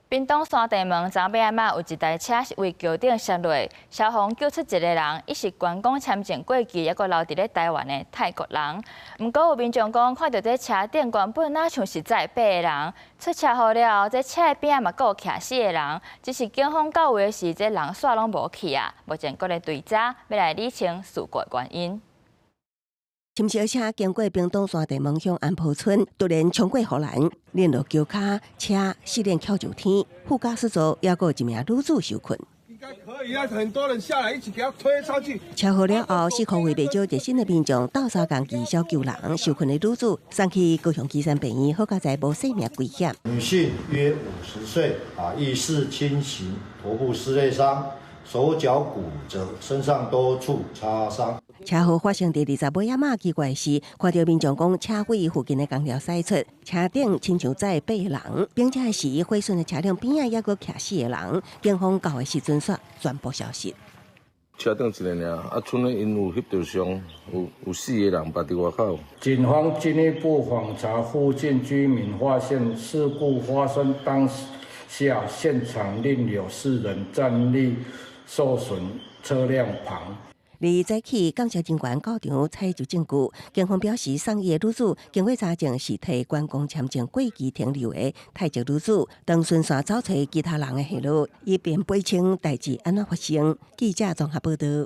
屏東山地門昨尾仔有一台車是為橋頂摔落，消防救出一個人，伊是觀光簽證過期，還佫留佇咧台灣的泰國人。不過有民眾講，看到這車頂原本哪像是載8個人，出車禍了後，這車的邊仔嘛佫有徛4個人，只是警方到位的時，這人煞攏無去啊。目前佫咧追查，要來釐清事故原因。深小車經過屏東山地門鄉安坡村，突然衝過護欄，連落橋卡，車四輪翹上天，副駕駛座也有一名女子受困。應該可以啊，很多人下來一起給他推上去。車禍了後，4區未少熱心的民眾到三共義消救人，受困的女子送去高雄基山病院，好在無生命危險。女性約50歲，意識清醒，頭部撕裂傷，手腳骨折，身上多處擦傷。車禍發生在20尾仔奇怪時，看到民眾講車位附近的工條駛出，車頂親像載8個人，並且是毀損的車輛邊仔也閣徛4個人。警方到的時陣煞全部消失。車頂一個爾，剩的因有翕到傷，有4個人捌佇外口。警方進一步訪查附近居民，發現事故發生當下現場另有4人站立受損車輛旁。2早起，感謝警員到場採集證據。警方表示，送醫的女子經過查證是替觀光簽證過期停留的泰籍女子，當順線找找其他人的下落，以便釐清代誌安怎發生。記者綜合報道。